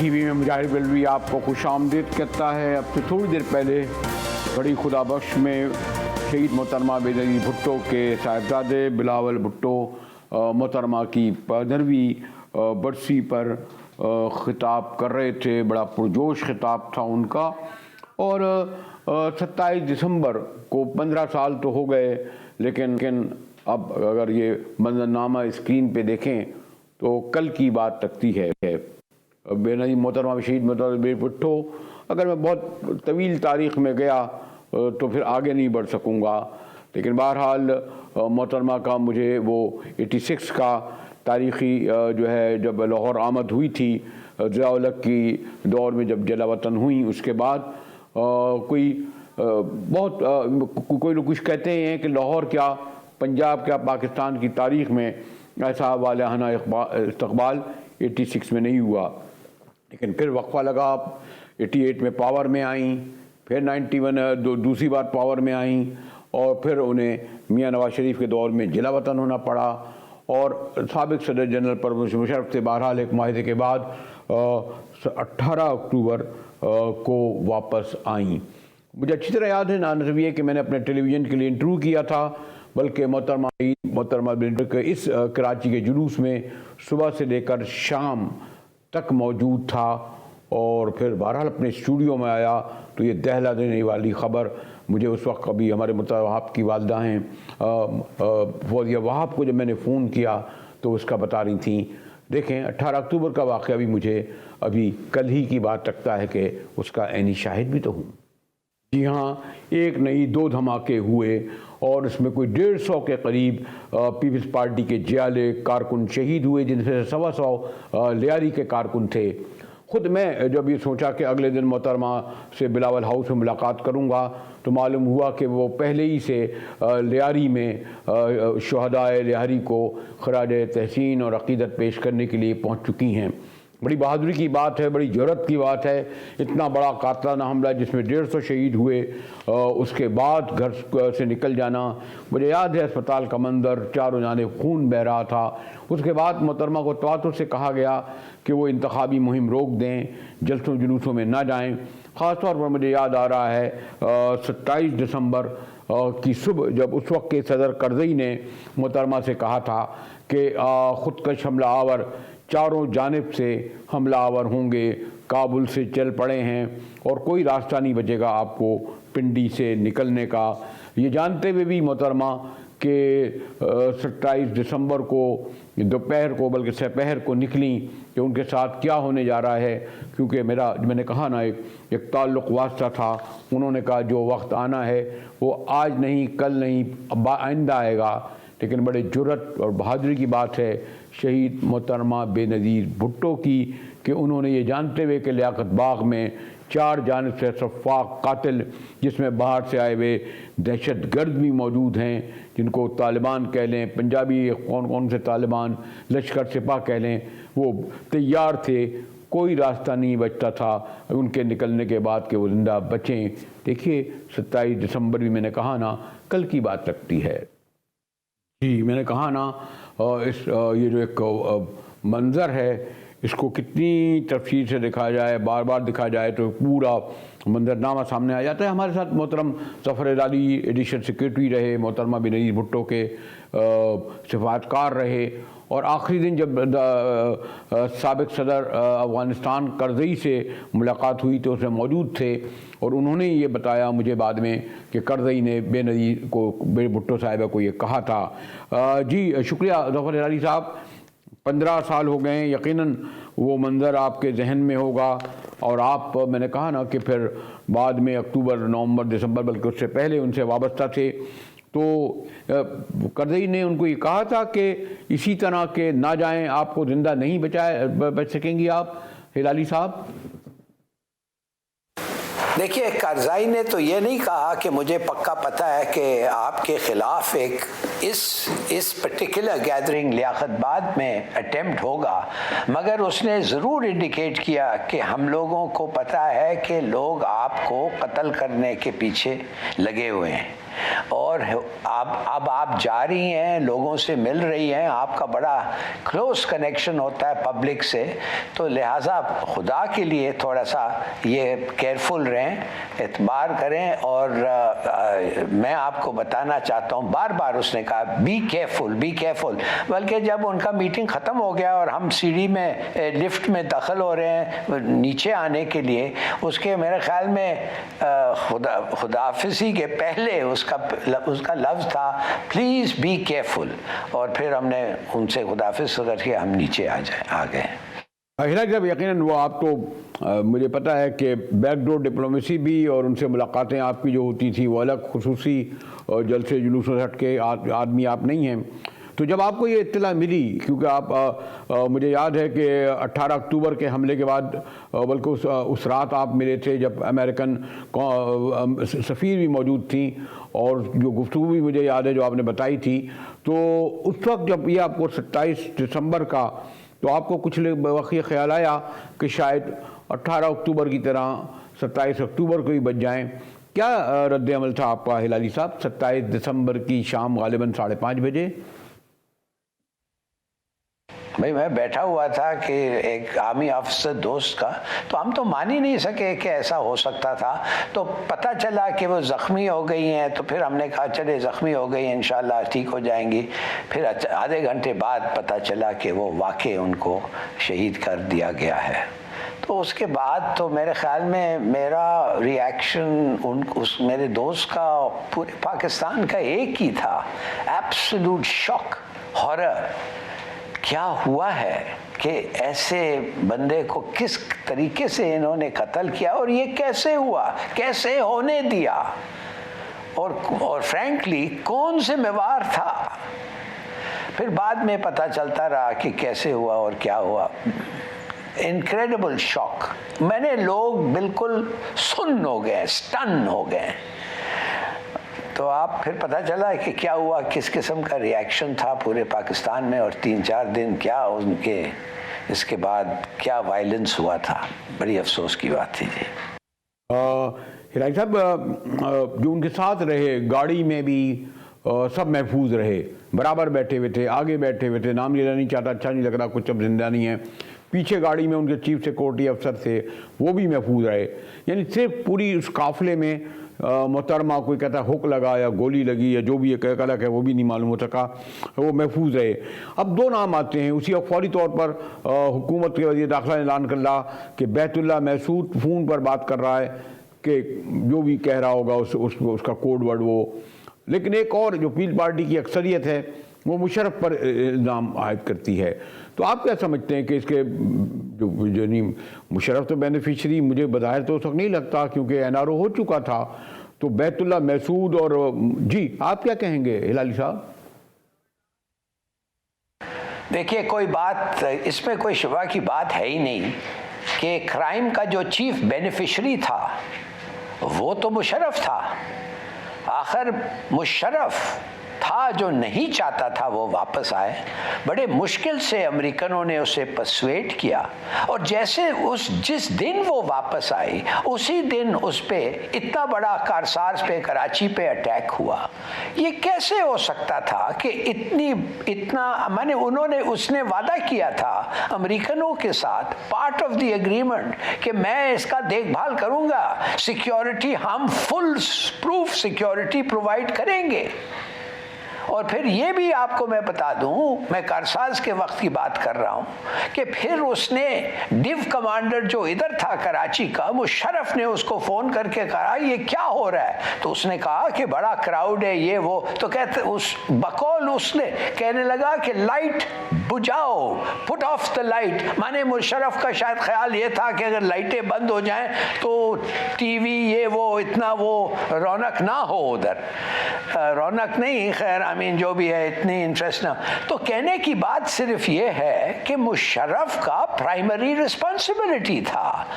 TV में मुजाहिर बलवी आपको खुशामदीद कहता है। अब से थोड़ी देर पहले बड़ी खुदाबख्श में शहीद मोहतरमा बेनज़ीर भुट्टो के साहिबजादे बिलावल भुट्टो मोहतरमा की 15वीं बरसी पर ख़िताब कर रहे थे। बड़ा पुरजोश ख़िताब था उनका। और 27 दिसंबर को 15 साल तो हो गए, लेकिन अब अगर ये मंजरनामा स्क्रीन पे देखें तो कल की बात लगती है। बेनज़ीर मोहतरमा शहीद मोहतरमा बेनज़ीर भुट्टो, अगर मैं बहुत तवील तारीख़ में गया तो फिर आगे नहीं बढ़ सकूँगा, लेकिन बहरहाल मोहतरमा का मुझे वो 86 का तारीख़ी जो है जब लाहौर आमद हुई थी ज़िया-उल-हक़ की दौर में, जब जलावतन हुई, उसके बाद कोई लोग कुछ कहते हैं कि लाहौर क्या, पंजाब क्या, पाकिस्तान की तारीख़ में ऐसा वालियाना इस्तक़बाल 86 में नहीं हुआ। लेकिन फिर वक्फा लगा, 88 में पावर में आई, फिर 91 दूसरी बार पावर में आई, और फिर उन्हें मियाँ नवाज शरीफ के दौर में जिला वतन होना पड़ा, और साबिक़ सदर जनरल परवेज़ मुशर्रफ से बहरहाल एक माहिदे के बाद 18 अक्टूबर को वापस आई। मुझे अच्छी तरह याद है, ना सिर्फ ये कि मैंने अपने टेलीविज़न के लिए इंटरव्यू किया था, बल्कि मोहतरमा बेनज़ीर के इस कराची के जुलूस में सुबह से लेकर शाम तक मौजूद था। और फिर बहरहाल अपने स्टूडियो में आया तो ये दहला देने वाली ख़बर मुझे उस वक्त कभी हमारे मुर्तज़ा वहाब की वालदा हैं फौजिया वहाब को जब मैंने फ़ोन किया तो उसका बता रही थी। देखें, 18 अक्टूबर का वाक़या भी मुझे अभी कल ही की बात लगता है कि उसका ऐनी शाहिद भी तो हूँ। जी हाँ, एक नहीं 2 धमाके हुए और इसमें कोई 150 के करीब पीपल्स पार्टी के जियाले कारकुन शहीद हुए, जिनमें से 125 लियारी के कारकुन थे। ख़ुद मैं जब ये सोचा कि अगले दिन मोहतरमा से बिलावल हाउस में मुलाकात करूँगा तो मालूम हुआ कि वो पहले ही से लियारी में शुहदाए लियारी को खराज तहसीन और अक़ीदत पेश करने के लिए पहुँच चुकी हैं। बड़ी बहादुरी की बात है, बड़ी ज़रूरत की बात है। इतना बड़ा कातलाना हमला जिसमें 150 शहीद हुए, उसके बाद घर से निकल जाना। मुझे याद है अस्पताल का मंजर, चारों जानिब खून बह रहा था। उसके बाद मोहतरमा को तवातुर से कहा गया कि वो इंतखाबी मुहिम रोक दें, जलसों जुलूसों में ना जाएं। ख़ास तौर पर मुझे याद आ रहा है 27 दिसंबर की सुबह, जब उस वक्त के सदर करज़ई ने मोहतरमा से कहा था कि ख़ुदकश हमला आवर चारों जानिब से हमला आवर होंगे, काबुल से चल पड़े हैं और कोई रास्ता नहीं बचेगा आपको पिंडी से निकलने का। ये जानते हुए भी मोहतरमा कि 27 दिसंबर को दोपहर को, बल्कि सपहर को निकली कि उनके साथ क्या होने जा रहा है, क्योंकि मैंने कहा ना एक ताल्लुक़ वास्ता था। उन्होंने कहा जो वक्त आना है वो आज नहीं, कल नहीं, आइंदा आएगा। लेकिन बड़े जुर्रत और बहादुरी की बात है शहीद मोहतरमा बेनज़ीर भुट्टो की कि उन्होंने ये जानते हुए कि लियाकत बाग में 4 जानिब से सफ़ाक कातिल, जिसमें बाहर से आए हुए दहशतगर्द भी मौजूद हैं, जिनको तालिबान कह लें, पंजाबी कौन से तालिबान, लश्कर सिपा कह लें, वो तैयार थे। कोई रास्ता नहीं बचता था उनके निकलने के बाद कि वो ज़िंदा बचें। देखिए 27 दिसंबर भी मैंने कहा ना कल की बात लगती है। जी, मैंने कहा ना ये जो एक मंज़र है इसको कितनी तफसील से दिखाया जाए, बार बार दिखाया जाए तो पूरा मंजरनामा सामने आ जाता है। हमारे साथ मोहतरम ज़फ़र अली एडिशन सेक्रेटरी रहे, मोहतरमा बेनज़ीर भुट्टो के सिफातकार रहे, और आखिरी दिन जब साबिक़ सदर अफ़गानिस्तान करज़ई से मुलाकात हुई तो उसमें मौजूद थे, और उन्होंने ये बताया मुझे बाद में कि करज़ई ने बेनज़ीर को, भुट्टो साहिबा को ये कहा था। जी शुक्रिया ज़फ़र अली साहब। 15 साल हो गए, यकीनन वो मंज़र आपके जहन में होगा। और आप, मैंने कहा ना कि फिर बाद में अक्टूबर, नवंबर, दिसंबर, बल्कि उससे पहले उनसे वाबस्ता थे। तो करज़ई ने उनको ये कहा था कि इसी तरह के ना जाएं, आपको ज़िंदा नहीं बच सकेंगी आप हिलाली साहब। देखिए, करज़ई ने तो ये नहीं कहा कि मुझे पक्का पता है कि आपके ख़िलाफ़ एक इस पर्टिकुलर गैदरिंग लियाकतबाद में अटेम्प्ट होगा, मगर उसने ज़रूर इंडिकेट किया कि हम लोगों को पता है कि लोग आपको कत्ल करने के पीछे लगे हुए हैं। और अब आप जा रही हैं, लोगों से मिल रही हैं, आपका बड़ा क्लोज कनेक्शन होता है पब्लिक से, तो लिहाजा खुदा के लिए थोड़ा सा ये केयरफुल रहें, एतबार करें। और मैं आपको बताना चाहता हूँ, बार बार उसने कहा बी केयरफुल। बल्कि जब उनका मीटिंग ख़त्म हो गया और हम सीढ़ी में लिफ्ट में दाखिल हो रहे हैं नीचे आने के लिए, उसके मेरे ख्याल में खुदाफिजी के पहले उसका लफ्ज़ था प्लीज़ बी केयरफुल, और फिर हमने उनसे खुदाफिज करके हम नीचे आ गए। हिलाल साहब, यकीनन वो आप तो मुझे पता है कि बैकडोर डिप्लोमेसी भी और उनसे मुलाकातें आपकी जो होती थी वो अलग खुसूसी और जलसे जुलूसों से हट के आदमी आप नहीं हैं। तो जब आपको ये इत्तला मिली, क्योंकि आप मुझे याद है कि 18 अक्टूबर के हमले के बाद बल्कि उस रात आप मिले थे जब अमेरिकन सफ़ीर भी मौजूद थी, और जो गुफ्तगू भी मुझे याद है जो आपने बताई थी, तो उस वक्त जब ये आपको 27 दिसंबर का, तो आपको कुछ वक्त ये ख्याल आया कि शायद 18 अक्टूबर की तरह 27 अक्टूबर को ही बच जाएँ। क्या रद्द अमल था आपका हिलाली साहब 27 दिसंबर की शाम गालिबन 5:30 बजे? भाई मैं बैठा हुआ था कि एक आर्मी ऑफिसर दोस्त का, तो हम तो मान ही नहीं सके कि ऐसा हो सकता था। तो पता चला कि वो ज़ख्मी हो गई हैं, तो फिर हमने कहा चले ज़ख्मी हो गई हैं, इंशाल्लाह ठीक हो जाएंगी। फिर आधे घंटे बाद पता चला कि वो वाकई उनको शहीद कर दिया गया है। तो उसके बाद तो मेरे ख्याल में मेरा रिएक्शन उस मेरे दोस्त का, पूरे पाकिस्तान का एक ही था, एब्सोल्यूट शॉक, हॉरर। क्या हुआ है कि ऐसे बंदे को किस तरीके से इन्होंने कत्ल किया, और ये कैसे हुआ, कैसे होने दिया, और फ्रैंकली कौन जिम्मेवार था। फिर बाद में पता चलता रहा कि कैसे हुआ और क्या हुआ। Incredible shock. मैंने लोग बिल्कुल सुन्न हो गए, स्टन हो गए। तो आप फिर पता चला कि क्या हुआ, किस किस्म का रिएक्शन था पूरे पाकिस्तान में, और 3-4 दिन क्या उनके इसके बाद क्या वायलेंस हुआ था। बड़ी अफसोस की बात थी जी। हिलाल साहब, जो उनके साथ रहे गाड़ी में भी सब महफूज रहे, बराबर बैठे हुए थे, आगे बैठे हुए थे, नाम लेना नहीं चाहता, अच्छा नहीं लग रहा, कुछ अब जिंदा नहीं है। पीछे गाड़ी में उनके चीफ सिक्योरिटी अफसर थे, वो भी महफूज रहे। यानी सिर्फ पूरी उस काफिले में मोहतरमा कोई कहता है हुक लगा या गोली लगी या जो भी एक अलग है वो भी नहीं मालूम हो सका, वो महफूज रहे। अब 2 नाम आते हैं उसी वक्त, फौरी तौर पर हुकूमत के वज़ीर दाखिला ने ऐलान कर ला कि बैतुल्ला महसूद फ़ोन पर बात कर रहा है कि जो भी कह रहा होगा उसका कोड वर्ड वो। लेकिन एक और जो पीपल पार्टी की अक्सरियत है वो मुशर्रफ पर इल्ज़ाम आयद करती है। तो आप क्या समझते हैं कि इसके जो नहीं, मुशर्रफ तो बेनिफिशरी मुझे बज़ाहिर तो उस वक्त नहीं लगता क्योंकि NRO हो चुका था, तो बैतुल्ला महसूद और जी आप क्या कहेंगे हिलाली साहब? देखिए, कोई बात इसमें कोई शुबा की बात है ही नहीं कि क्राइम का जो चीफ बेनिफिशरी था वो तो मुशर्रफ था। आखिर मुशर्रफ था जो नहीं चाहता था वो वापस आए। बड़े मुश्किल से अमेरिकनों ने उसे पर्सुएड किया, और जैसे जिस दिन वो वापस आई उसी दिन उस पे इतना बड़ा कारसाज पे, कराची पे अटैक हुआ। ये कैसे हो सकता था कि उसने वादा किया था अमेरिकनों के साथ, पार्ट ऑफ द एग्रीमेंट, कि मैं इसका देखभाल करूंगा, सिक्योरिटी, हम फुल प्रूफ सिक्योरिटी प्रोवाइड करेंगे। और फिर ये भी आपको मैं बता दूं, मैं कारसाज के वक्त की बात कर रहा हूं, कि फिर उसने डिव कमांडर जो इधर था कराची का, मुशर्रफ ने उसको फोन करके कहा ये क्या हो रहा है, तो उसने कहा कि बड़ा क्राउड है ये वो। तो कहते उस बकौल उसने कहने लगा कि लाइट बुझाओ, पुट ऑफ द लाइट। माने मुशर्रफ का शायद ख्याल ये था कि अगर लाइटें बंद हो जाएं तो टीवी ये वो इतना वो रौनक ना हो, उधर रौनक नहीं, खैर आमीन जो भी है, इतनी इंटरेस्ट ना। तो कहने की बात सिर्फ ये है कि मुशर्रफ का प्राइमरी रिस्पॉन्सिबिलिटी था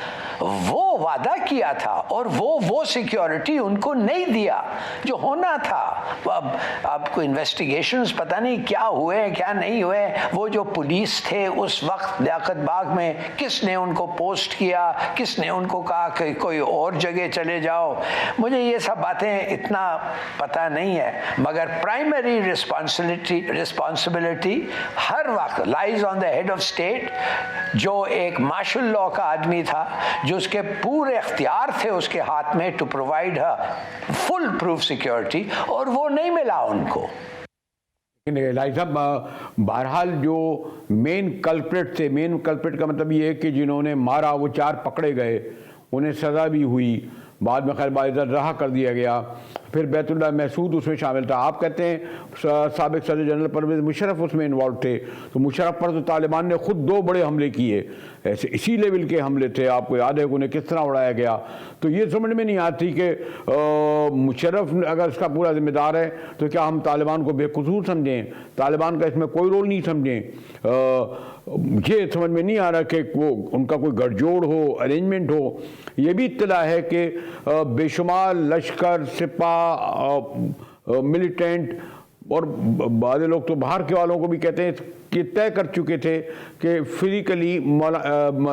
वो वादा किया था और वो सिक्योरिटी उनको नहीं दिया जो होना था। अब आपको इन्वेस्टिगेशंस पता नहीं क्या हुए क्या नहीं हुए। वो जो पुलिस थे उस वक्त लियाकत बाग में, किसने उनको पोस्ट किया, किसने उनको कहा कि कोई और जगह चले जाओ, मुझे ये सब बातें इतना पता नहीं है। मगर प्राइमरी रिस्पॉन्सिबिलिटी हर वक्त lies on the head of state, जो एक मार्शल लॉ का आदमी था, जो उसके पूरे इख्तियार थे उसके हाथ में to provide foolproof security, और वो नहीं मिला उनको। लाई साहब, बहरहाल जो मेन कल्प्रिट थे, मेन कल्प्रिट का मतलब ये है कि जिन्होंने मारा वो 4 पकड़े गए, उन्हें सज़ा भी हुई, बाद में खैर बाइज़्ज़त रहा कर दिया गया। फिर बैतुल्लाह महसूद उसमें शामिल था। आप कहते हैं साबिक सदर जनरल परवेज़ मुशर्रफ उसमें इन्वॉल्व थे, तो मुशर्रफ पर तो तालिबान ने खुद 2 बड़े हमले किए, ऐसे इसी लेवल के हमले थे। आपको याद है कि उन्हें किस तरह उड़ाया गया। तो ये समझ में नहीं आती कि मुशर्रफ अगर इसका पूरा जिम्मेदार है तो क्या हम तालिबान को बेकसूर समझें, तालिबान का इसमें कोई रोल नहीं समझें। ये समझ में नहीं आ रहा कि वो उनका कोई गठजोड़ हो, अरेंजमेंट हो। ये भी इत्तला है कि बेशुमार लश्कर, सिपा, मिलिटेंट और बाद लोग तो बाहर के वालों को भी कहते हैं कि तय कर चुके थे कि फिजिकली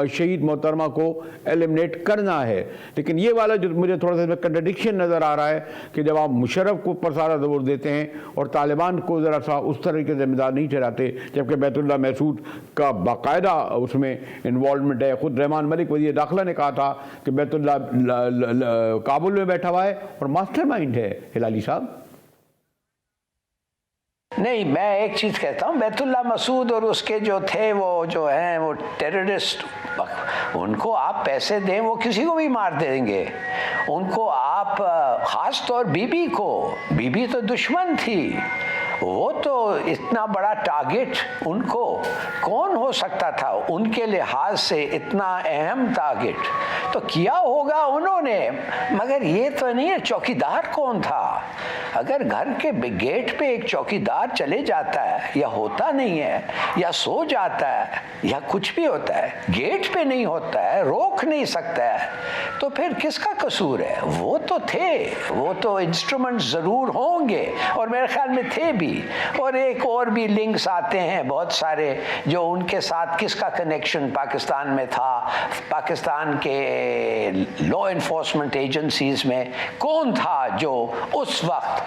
शहीद मोहतरमा को एलिमिनेट करना है। लेकिन ये वाला जो मुझे थोड़ा सा कंट्रडिक्शन नज़र आ रहा है कि जब आप मुशर्रफ को ऊपर सारा जोर देते हैं और तालिबान को ज़रा सा उस तरह के जिम्मेदार नहीं ठहराते, जबकि बैतुल्लाह महसूद का बाकायदा उसमें इन्वॉल्वमेंट है। ख़ुद रहमान मलिक वज़ीर दाखिला ने कहा था कि बैतुल्लाह काबुल में बैठा हुआ है और मास्टरमाइंड है। हिलाली साहब, नहीं, मैं एक चीज़ कहता हूँ, बैतुल्लाह मसूद और उसके जो थे वो जो हैं वो टेररिस्ट, उनको आप पैसे दें वो किसी को भी मार देंगे। उनको आप ख़ास तौर बीबी तो दुश्मन थी, वो तो इतना बड़ा टारगेट उनको कौन हो सकता था, उनके लिहाज से इतना अहम टारगेट तो किया होगा उन्होंने। मगर ये तो नहीं है, चौकीदार कौन था? अगर घर के गेट पे एक चौकीदार चले जाता है या होता नहीं है या सो जाता है या कुछ भी होता है, गेट पे नहीं होता है, रोक नहीं सकता है, तो फिर किसका कसूर है? वो तो थे, वो तो इंस्ट्रूमेंट ज़रूर होंगे और मेरे ख्याल में थे भी। और एक और भी लिंक्स आते हैं बहुत सारे, जो उनके साथ किसका कनेक्शन पाकिस्तान में था, पाकिस्तान के लॉ एनफोर्समेंट एजेंसीज में कौन था जो उस वक्त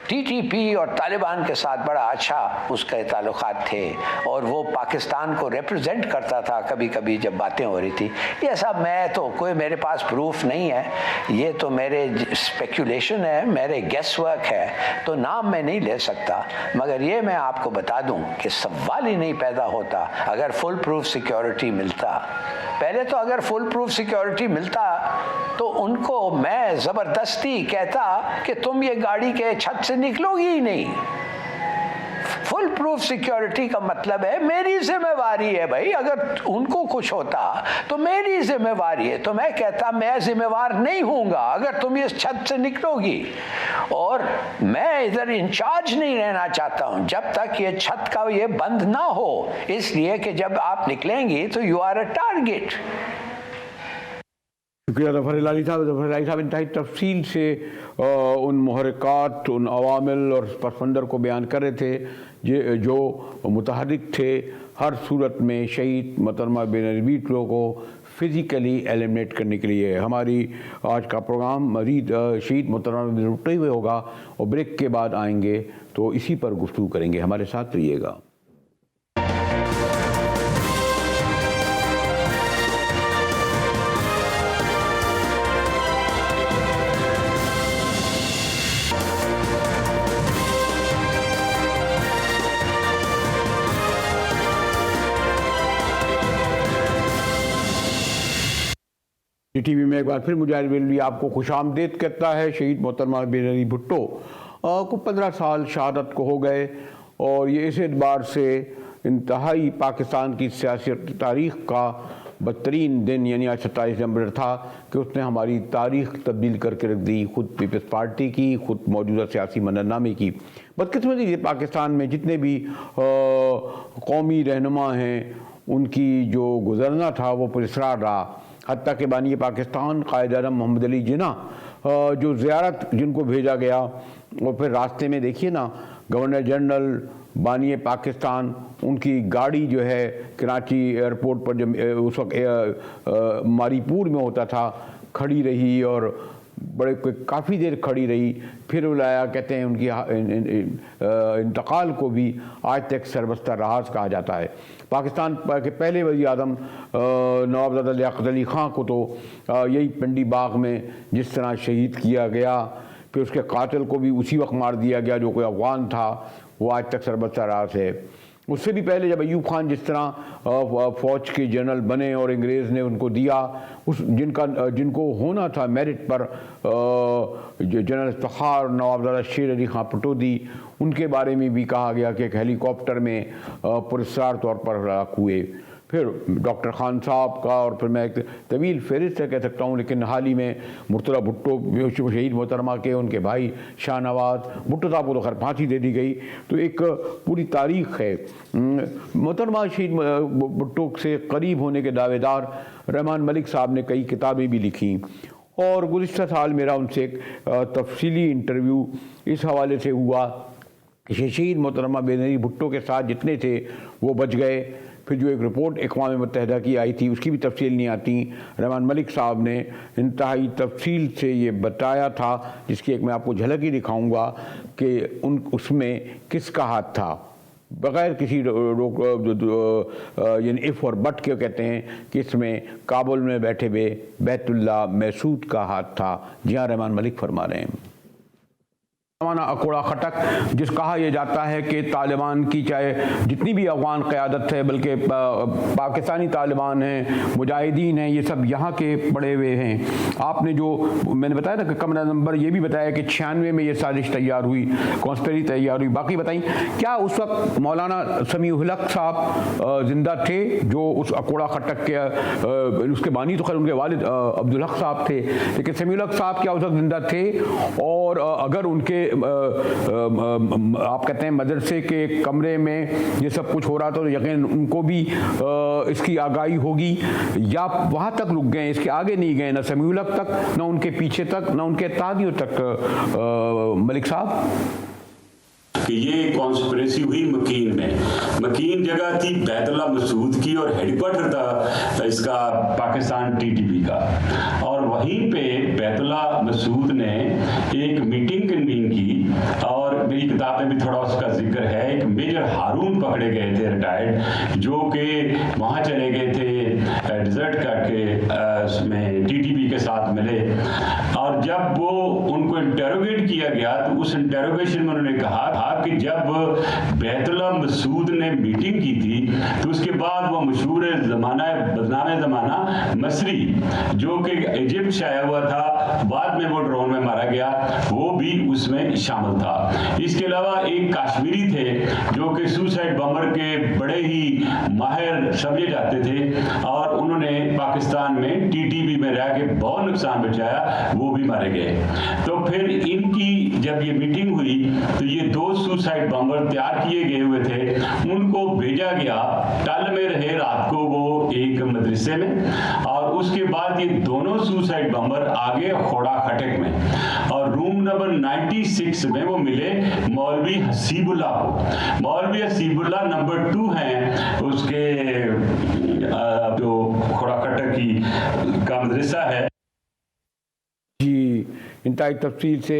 टीटीपी और तालिबान के साथ बड़ा अच्छा उसके ताल्लुकात थे और वो पाकिस्तान को रिप्रेजेंट करता था कभी कभी जब बातें हो रही थी। ये सब मैं तो कोई मेरे पास प्रूफ नहीं है, ये तो मेरे स्पेकुलेशन है, मेरे गेस वर्क है, तो नाम मैं नहीं ले सकता। मगर ये मैं आपको बता दूं कि सवाल ही नहीं पैदा होता अगर फुल प्रूफ सिक्योरिटी मिलता। पहले तो अगर फुल प्रूफ सिक्योरिटी मिलता तो उनको मैं ज़बरदस्ती कहता कि तुम ये गाड़ी के छत से निकलोगी ही नहीं। फुल प्रूफ सिक्योरिटी का मतलब है मेरी जिम्मेवारी है भाई, अगर उनको कुछ होता तो मेरी जिम्मेवारी है। तो मैं कहता मैं जिम्मेवार नहीं हूँगा अगर तुम इस छत से निकलोगी, और मैं इधर इंचार्ज नहीं रहना चाहता हूँ जब तक ये छत का ये बंद ना हो, इसलिए कि जब आप निकलेंगी तो यू आर अ टारगेट। शुक्रिया ज़फ़र हिलाली साहब। ज़फ़र हिलाली साहब इंतहाई तफसील से उन मुहर्रिकात, उन अवामिल और पस मंज़र को बयान कर रहे थे जो मुतहर्रिक थे हर सूरत में शहीद मोहतरमा बेनज़ीर भुट्टो को फ़िज़िकली एलिमिनेट करने के लिए। हमारी आज का प्रोग्राम मज़ीद शहीद मोहतरमा बेनज़ीर भुट्टो ही होगा और ब्रेक के बाद आएंगे तो इसी पर गुफ्तगू करेंगे। हमारे साथ रहिएगा। टीवी में एक बार फिर मुजाहिद बेलवी आपको खुशामदीद करता है। शहीद मोहतरमा बेनज़ीर भुट्टो को 15 साल शहादत को हो गए और ये इस एतबार से इंतहाई पाकिस्तान की सियासी तारीख़ का बदतरीन दिन यानी आज 27 नवंबर था कि उसने हमारी तारीख़ तब्दील करके रख दी, ख़ुद पीपल्स पार्टी की, ख़ुद मौजूदा सियासी मंजरनामे की। बदकिस्मती पाकिस्तान में जितने भी कौमी रहनुमा हैं उनकी जो गुजरना था वो पुरस्कार रहा। हत्ता के बानी पाकिस्तान कायद आज़म मोहम्मद अली जिन्ना जो ज़ियारत जिनको भेजा गया, और फिर रास्ते में देखिए ना गवर्नर जनरल बानी पाकिस्तान, उनकी गाड़ी जो है कराची एयरपोर्ट पर जब उस वक्त मारीपुर में होता था खड़ी रही और बड़े काफ़ी देर खड़ी रही, फिर बुलाया। कहते हैं उनकी इंतकाल को भी आज तक सरबस्ता राज कहा जाता है। पाकिस्तान के पहले वज़ीर आज़म नवाबजादा लियाकत अली ख़ां को तो यही पिंडी बाग में जिस तरह शहीद किया गया, फिर उसके कातिल को भी उसी वक्त मार दिया गया जो कोई अफगान था, वो आज तक सरबस्ता राज है। उससे भी पहले जब अयूब खान जिस तरह फ़ौज के जनरल बने और अंग्रेज़ ने उनको दिया उस जिनको होना था मेरिट पर जनरल इफ्तिखार नवाबजादा शेर अली खां पटौदी, उनके बारे में भी कहा गया कि एक हेलीकॉप्टर में पुरस्कार तौर पर हलाक हुए। फिर डॉक्टर खान साहब का, और फिर मैं एक तवील फहरिस्त कह सकता हूँ, लेकिन हाल ही में मुर्तज़ा भुट्टो शहीद मोहतरमा के उनके भाई शाहनवाज भुट्टो साहब को तो खैर फांसी दे दी गई। तो एक पूरी तारीख़ है। मोहतरमा शहीद भुट्टो से करीब होने के दावेदार रहमान मलिक साहब ने कई किताबें भी लिखी, और गुज़िश्ता साल मेरा उनसे एक तफसीली इंटरव्यू इस हवाले से हुआ कि शहीद मोहतरमा बेनज़ीर भुट्टो के साथ जितने थे वो बच गए। फिर जो एक रिपोर्ट अक़वाम मुत्तहिदा की आई थी उसकी भी तफसील नहीं आती। रहमान मलिक साहब ने इंतहाई तफसील से ये बताया था, जिसकी एक मैं आपको झलक ही दिखाऊंगा कि उसमें किसका हाथ था, बग़ैर किसी रोक यानी इफ़ और बट के कहते हैं कि इसमें काबुल में बैठे हुए बैतुल्ला महसूद का हाथ था। जी हाँ, रहमान मलिक फरमा रहे हैं। अकोड़ा खटक जिस कहा यह जाता है कि तालिबान की चाहे जितनी भी अफगान क़यादत है, बल्कि पाकिस्तानी तालिबान हैं, मुजाहिदीन हैं, ये सब यहाँ के पड़े हुए हैं। आपने जो मैंने बताया ना कि कमरा नंबर ये भी बताया कि 96 में ये साजिश तैयार हुई, कॉन्स्पिरेसी तैयार हुई। बाकी बताइए, क्या उस वक्त मौलाना समीउल हक साहब ज़िंदा थे जो उस अकोड़ा खटक के उसके बानी तो खैर उनके वालिद अब्दुल हक साहब थे, लेकिन समीउल हक साहब क्या उस वक्त ज़िंदा थे? और अगर उनके आप कहते हैं मदरसे के कमरे में ये सब कुछ हो रहा था तो यकीन उनको भी इसकी आगाही होगी, या वहाँ तक रुक गए, इसके आगे नहीं गए, ना समीउल हक तक, ना उनके पीछे तक, ना उनके तादियों तक? मलिक साहब, कि ये कॉन्स्पिरेसी हुई मकीन में। मकीन जगह थी बैतुल्ला मसूद की और हेडक्वार्टर था इसका पाकिस्तान टीटीपी का, और वहीं पे बैतुल्ला मसूद ने एक मीटिंग कन्वीन की, और मेरी किताब में भी थोड़ा उसका जिक्र है। एक मेजर हारून पकड़े गए थे रिटायर्ड, जो कि वहाँ चले गए थे डिजर्ट करके उसमें टीटीपी के साथ मिले, और जब वो उनको इंटेरोगेट किया गया तो उस इंटेरोगेशन में उन्होंने कहा था कि जब बैतुल्ला मसूद ने मीटिंग की थी तो उसके बाद वो मशहूर ज़माना बदनाम ज़माना मसरी जो कि इजिप्ट से आया हुआ था, बाद में वो ड्रोन में मारा गया, वो भी उसमें शामिल था। इसके अलावा एक कश्मीरी थे जो कि सुसाइड बम्बर के बड़े ही माहिर समझे जाते थे, और उन्होंने पाकिस्तान में टीटीपी में रह के बहुत नुकसान बचाया, वो भी मारे गए। तो फिर इनकी जब ये मीटिंग हुई तो ये दो सुसाइड बम्बर तैयार किए गए हुए थे, उनको भेजा गया, टल में रहे रात को वो एक मदरसे में, और उसके बाद ये दोनों सुसाइड बम्बर आगे खोड़ा खटक में, और रूम नंबर 96 में वो मिले मौलवी हसीबुल्लाह को। मौलवी हसीबुल्लाह नंबर 2 हैं उसके जो खोड़ा खटक की का मदरसा है। जी, इंतहाई तफसील से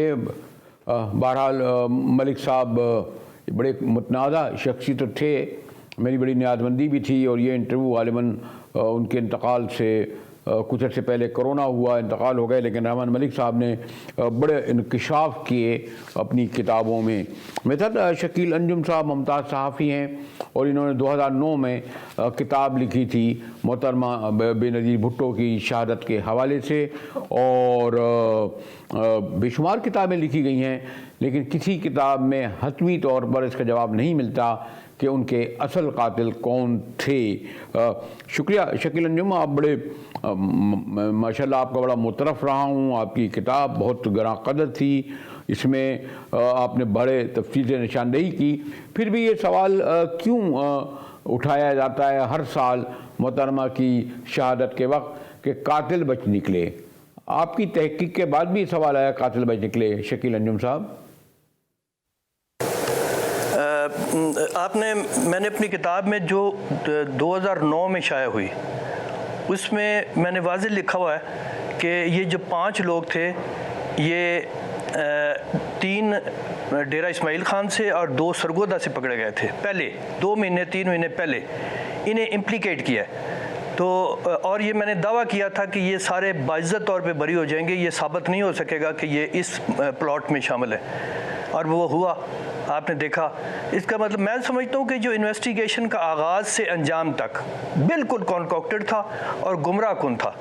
बहरहाल मलिक साहब बड़े मुतनाज़ा शख्सी तो थे, मेरी बड़ी न्याज़मंदी भी थी, और ये इंटरव्यू गालिबन उनके इंतकाल से कुछ अर्से पहले कोरोना हुआ, इंतकाल हो गए, लेकिन रहमान मलिक साहब ने बड़े इंकशाफ किए अपनी किताबों में। मेरे साथ शकील अंजुम साहब मुमताज़ सहाफ़ी हैं, और इन्होंने 2009 में किताब लिखी थी मोहतरमा बेनज़ीर भुट्टो की शहादत के हवाले से, और बेशुमार किताबें लिखी गई हैं, लेकिन किसी किताब में हतमी तौर पर इसका जवाब नहीं मिलता कि उनके असल कातिल कौन थे। शुक्रिया शकील अंजुम, आप बड़े माशाल्लाह आपका बड़ा मुतरफ़ रहा हूँ, आपकी किताब बहुत गरां कदर थी, इसमें आपने बड़े तफसील से निशानदेही की। फिर भी ये सवाल क्यों उठाया जाता है हर साल मोहतरमा की शहादत के वक्त कि कातिल बच निकले। आपकी तहकीक के बाद भी सवाल आया कातिल बच निकले। शकील अंजुम साहब, मैंने अपनी किताब में जो 2009 में शाया हुई उसमें मैंने वाज़ेह लिखा हुआ है कि ये जो 5 लोग थे, ये 3 डेरा इस्माइल ख़ान से और 2 सरगोदा से पकड़े गए थे। पहले 2 महीने 3 महीने पहले इन्हें इम्प्लिकेट किया है। तो और ये मैंने दावा किया था कि ये सारे बाइज़्ज़त तौर पे बरी हो जाएंगे, ये साबित नहीं हो सकेगा कि ये इस प्लॉट में शामिल है, और वो हुआ। आपने देखा। इसका मतलब मैं समझता हूँ कि जो इन्वेस्टिगेशन का आगाज़ से अंजाम तक बिल्कुल कॉन्कॉक्टेड था और गुमराह कुन था।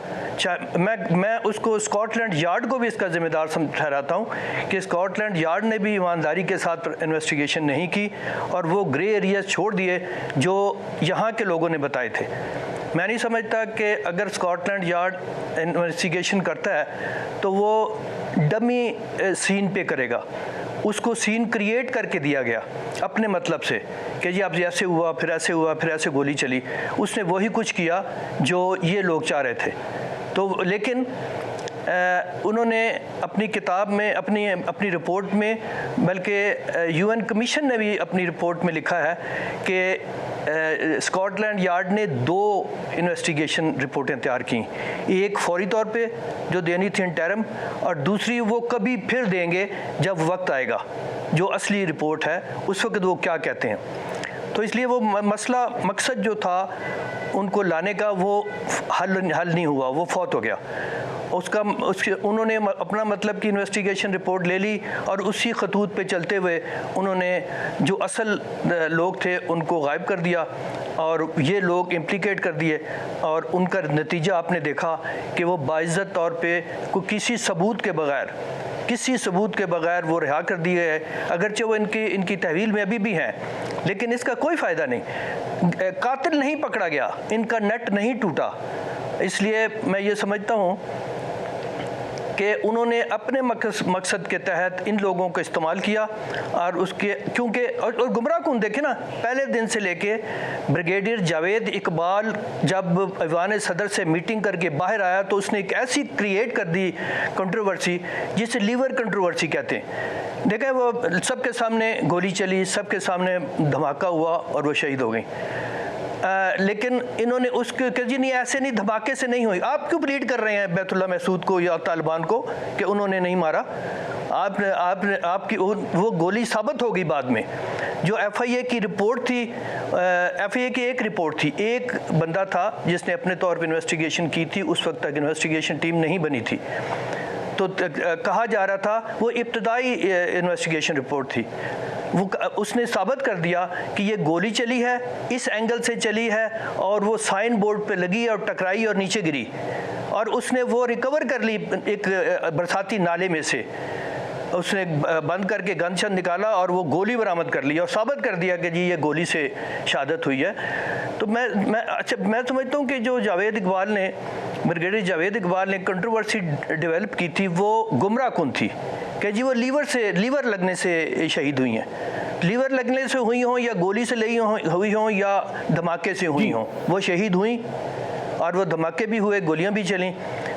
मैं उसको स्कॉटलैंड यार्ड को भी इसका ज़िम्मेदार ठहराता हूँ कि स्कॉटलैंड यार्ड ने भी ईमानदारी के साथ इन्वेस्टिगेशन नहीं की और वो ग्रे एरियाज छोड़ दिए जो यहाँ के लोगों ने बताए थे। मैं नहीं समझता कि अगर स्कॉटलैंड यार्ड इन्वेस्टिगेशन करता है तो वो डमी सीन पे करेगा। उसको सीन क्रिएट करके दिया गया अपने मतलब से कि जी अब ऐसे हुआ, फिर ऐसे हुआ, फिर ऐसे गोली चली। उसने वही कुछ किया जो ये लोग चाह रहे थे। तो लेकिन उन्होंने अपनी किताब में, अपनी रिपोर्ट में, बल्कि यूएन कमीशन ने भी अपनी रिपोर्ट में लिखा है कि स्कॉटलैंड यार्ड ने 2 इन्वेस्टिगेशन रिपोर्टें तैयार की। एक फौरी तौर पे जो देनी थी इंटरम, और दूसरी वो कभी फिर देंगे जब वक्त आएगा, जो असली रिपोर्ट है उस वक्त वो क्या कहते हैं। तो इसलिए वो मसला, मकसद जो था उनको लाने का, वो हल नहीं हुआ, वो फौत हो गया। उन्होंने अपना मतलब की इन्वेस्टिगेशन रिपोर्ट ले ली और उसी खतूत पे चलते हुए उन्होंने जो असल लोग थे उनको गायब कर दिया और ये लोग इम्प्लिकेट कर दिए। और उनका नतीजा आपने देखा कि वो बाइज़्ज़त तौर पे किसी सबूत के बगैर वो रिहा कर दिए गए। अगरचे वो इनकी तहवील में अभी भी हैं, लेकिन इसका कोई फ़ायदा नहीं। कातिल नहीं पकड़ा गया, इनका नेट नहीं टूटा। इसलिए मैं ये समझता हूँ कि उन्होंने अपने मकसद के तहत इन लोगों को इस्तेमाल किया और उसके क्योंकि और गुमराह कौन देखे ना, पहले दिन से लेके ब्रिगेडियर जावेद इकबाल जब ऐवान सदर से मीटिंग करके बाहर आया तो उसने एक ऐसी क्रिएट कर दी कंट्रोवर्सी जिसे लीवर कंट्रोवर्सी कहते हैं। देखें, वो सबके सामने गोली चली, सबके सामने धमाका हुआ और वो शहीद हो गई। लेकिन इन्होंने उसके जी नहीं, ऐसे नहीं, धमाके से नहीं हुई। आप क्यों प्लीड कर रहे हैं बैतुल्ला महसूद को या तालिबान को कि उन्होंने नहीं मारा? आपकी वो गोली साबित होगी बाद में। जो FIA की रिपोर्ट थी, FIA की एक रिपोर्ट थी, एक बंदा था जिसने अपने तौर पर इन्वेस्टिगेशन की थी। उस वक्त तक इन्वेस्टिगेशन टीम नहीं बनी थी, तो कहा जा रहा था वो इब्तदाई इन्वेस्टिगेशन रिपोर्ट थी। उसने साबित कर दिया कि ये गोली चली है, इस एंगल से चली है और वो साइन बोर्ड पे लगी और टकराई और नीचे गिरी, और उसने वो रिकवर कर ली एक बरसाती नाले में से। उसने बंद करके गनशन निकाला और वो गोली बरामद कर ली और साबित कर दिया कि जी ये गोली से शहादत हुई है। तो मैं समझता हूँ कि जो ब्रिगेडियर जावेद इकबाल ने कंट्रोवर्सी डेवलप की थी वो गुमराह कुन थी कि जी वो लीवर लगने से शहीद हुई हैं। लीवर लगने से हुई हों या गोली से हुई हों या धमाके से हुई हों, वो शहीद हुई और वो धमाके भी हुए, गोलियां भी चलीं।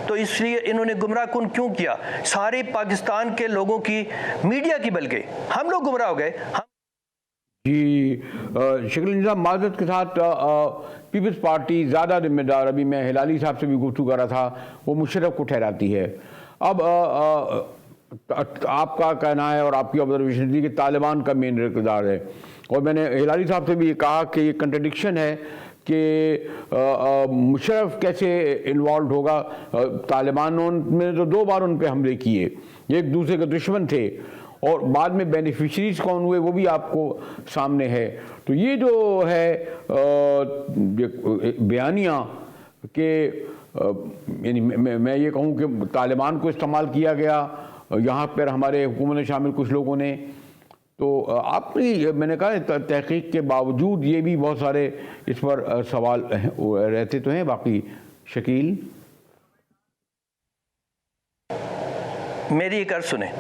तो इसलिए इन्होंने गुमराह कुन क्यों किया? सारे पाकिस्तान के लोगों की, मीडिया की, बल्कि हम लोग गुमराह हो गए। जी शकील साहब, माजरत के साथ पीपल्स पार्टी ज़्यादा जिम्मेदार, अभी मैं हिलाली साहब से भी गुफ्तगू कर रहा था, वो मुशर्रफ को ठहराती है। अब आपका कहना है और आपकी ऑब्जर्वेशन थी कि तालिबान का मेन किरदार है, और मैंने हिलाली साहब से भी ये कहा कि ये कंट्रडिक्शन है कि मुशर्रफ कैसे इन्वॉल्व होगा। तालिबान ने तो 2 बार उन पर हमले किए, एक दूसरे के दुश्मन थे, और बाद में बेनिफिशरीज कौन हुए वो भी आपको सामने है। तो ये जो है बयानियाँ के, यानी मैं ये कहूँ कि तालिबान को इस्तेमाल किया गया यहाँ पर हमारे हुकूमत में शामिल कुछ लोगों ने, तो आपने, मैंने कहा तहकीक के बावजूद ये भी बहुत सारे इस पर सवाल रहते तो हैं। बाकी शकील, मेरी एक अर्ज सुने।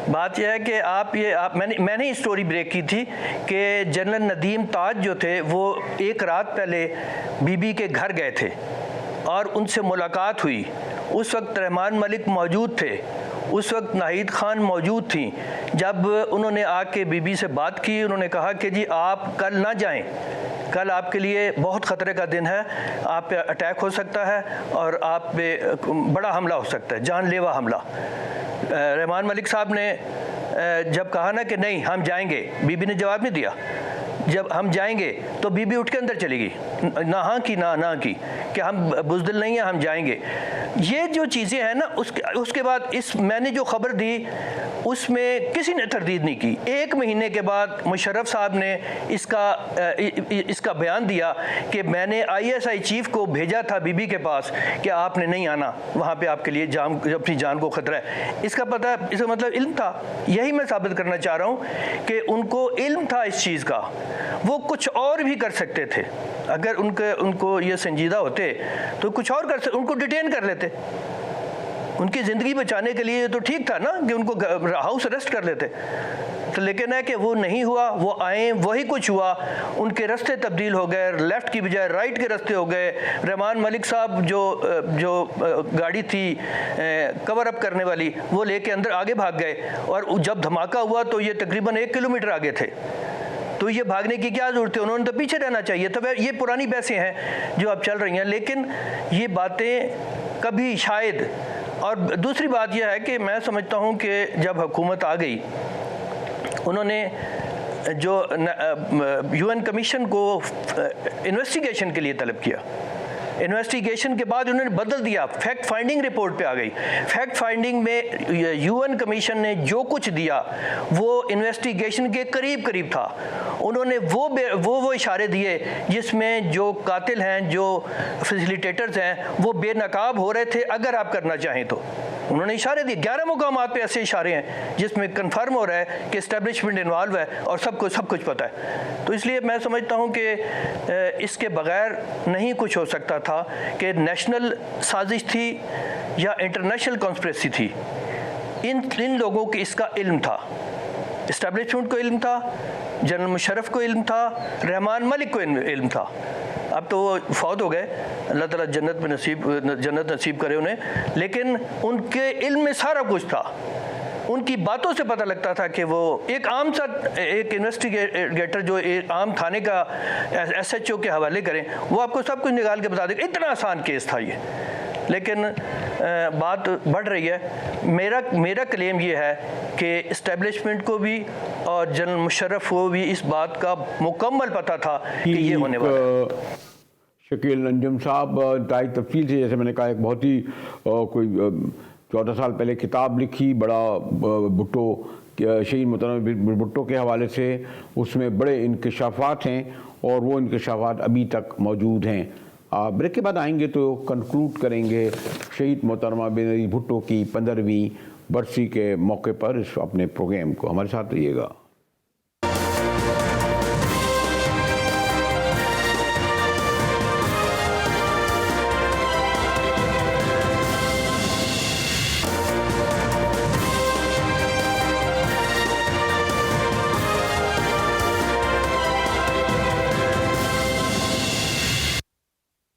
बात यह है कि मैंने स्टोरी ब्रेक की थी कि जनरल नदीम ताज जो थे वो एक रात पहले बीबी के घर गए थे और उनसे मुलाकात हुई। उस वक्त रहमान मलिक मौजूद थे, उस वक्त नाहिद खान मौजूद थी। जब उन्होंने आके बीबी से बात की, उन्होंने कहा कि जी आप कल ना जाएं, कल आपके लिए बहुत ख़तरे का दिन है, आप पे अटैक हो सकता है और आप पे बड़ा हमला हो सकता है, जानलेवा हमला। रहमान मलिक साहब ने जब कहा ना कि नहीं हम जाएंगे, बीबी ने जवाब नहीं दिया। जब हम जाएंगे तो बीबी उठ के अंदर चली गई, ना हाँ की ना की, कि हम बुज़दिल नहीं हैं, हम जाएंगे। ये जो चीज़ें हैं ना, उसके बाद मैंने जो खबर दी उसमें किसी ने तरदीद नहीं की। 1 महीने के बाद मुशर्रफ साहब ने इसका बयान दिया कि मैंने ISI चीफ को भेजा था बीबी के पास कि आपने नहीं आना, वहाँ पे आपके लिए अपनी जान को ख़तरा है। इसका मतलब इल्म था। यही मैं साबित करना चाह रहा हूँ कि उनको इल्म था इस चीज़ का, वो कुछ और भी कर सकते थे। अगर उनको ये संजीदा होते तो कुछ और कर सकते, उनको डिटेन कर लेते। उनकी ज़िंदगी बचाने के लिए तो ठीक था ना कि उनको हाउस अरेस्ट कर लेते, तो लेकिन है कि वो नहीं हुआ। वो आए, वही कुछ हुआ, उनके रास्ते तब्दील हो गए, लेफ़्ट की बजाय राइट के रास्ते हो गए। रहमान मलिक साहब जो गाड़ी थी कवर अप करने वाली, वो लेके अंदर आगे भाग गए, और जब धमाका हुआ तो ये तकरीबन 1 किलोमीटर आगे थे। तो ये भागने की क्या ज़रूरत है, उन्होंने तो पीछे रहना चाहिए। तो ये पुरानी बहसें हैं जो अब चल रही हैं, लेकिन ये बातें कभी शायद। और दूसरी बात यह है कि मैं समझता हूँ कि जब हुकूमत आ गई, उन्होंने जो UN कमीशन को इन्वेस्टिगेशन के लिए तलब किया। इन्वेस्टिगेशन के बाद उन्होंने बदल दिया, फैक्ट फाइंडिंग रिपोर्ट पे आ गई। फैक्ट फाइंडिंग में UN कमीशन ने जो कुछ दिया वो इन्वेस्टिगेशन के करीब था। उन्होंने वो इशारे दिए जिसमें जो कातिल हैं, जो फैसिलिटेटर्स हैं, वो बेनकाब हो रहे थे अगर आप करना चाहें तो। उन्होंने इशारे दिए, 11 मुकामात पे ऐसे इशारे हैं जिसमें कन्फर्म हो रहा है कि इस्टेब्लिशमेंट इन्वॉल्व है और सब कुछ पता है। तो इसलिए मैं समझता हूँ कि इसके बगैर नहीं कुछ हो सकता था कि नेशनल साजिश थी या इंटरनेशनल कॉन्स्पिरेसी थी। इन लोगों को इसका इल्म था, इस्टेब्लिशमेंट को इल्म था, जनरल मुशर्रफ को इल्म था, रहमान मलिक को इल्म था। अब तो वो फौत हो गए, अल्लाह ताला जन्नत नसीब करे उन्हें, लेकिन उनके इल्म में सारा कुछ था। उनकी बातों से पता लगता था कि वो एक इन्वेस्टिगेटर जो एक आम थाने का SHO के हवाले करें, वो आपको सब कुछ निकाल के बता देगा। इतना आसान केस था ये, लेकिन बात बढ़ रही है। मेरा क्लेम ये है कि इस्टेब्लिशमेंट को भी और जनरल मुशर्रफ को भी इस बात का मुकम्मल पता था कि ये होने वाला है। शकील अंजुम साहब इंतहाई तफसील से, जैसे मैंने कहा, एक बहुत ही कोई 14 साल पहले किताब लिखी, बड़ा भुट्टो, शहीद मोहतरम भुट्टो के हवाले से, उसमें बड़े इंकशाफात हैं और वो इंकशाफात अभी तक मौजूद हैं। ब्रेक के बाद आएंगे तो कंक्लूड करेंगे शहीद मोहतरमा बेनज़ीर भुट्टो की 15वीं बरसी के मौके पर इस अपने प्रोग्राम को। हमारे साथ रहिएगा।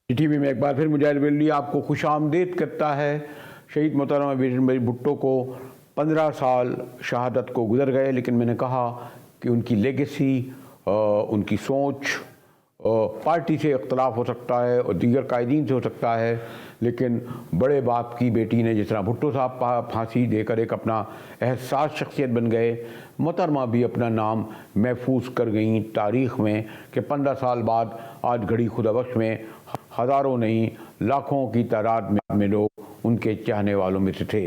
टीवी में एक बार फिर मुजाहिद वली आपको खुशामदीद करता है। शहीद मोहतरमा बेनज़ीर भुट्टो को 15 साल शहादत को गुजर गए, लेकिन मैंने कहा कि उनकी लेगेसी, उनकी सोच पार्टी से इख्तलाफ हो सकता है और दीगर कायदीन से हो सकता है, लेकिन बड़े बाप की बेटी ने जिस तरह भुट्टो साहब फांसी देकर एक अपना एहसास शख्सियत बन गए, मोहतरमा भी अपना नाम महफूज कर गई तारीख़ में कि 15 साल बाद आज घड़ी खुदाबख्श में हज़ारों नहीं लाखों की तादाद में लोग उनके चाहने वालों में से थे।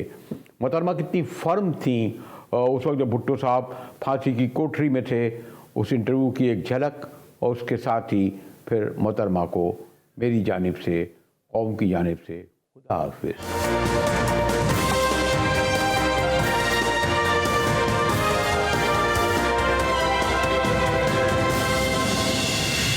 मोहतरमा कितनी फर्म थी उस वक्त जब भुट्टो साहब फांसी की कोठरी में थे। उस इंटरव्यू की एक झलक और उसके साथ ही फिर मोहतरमा को मेरी जानिब से, कौम की जानिब से खुदा हाफिज़।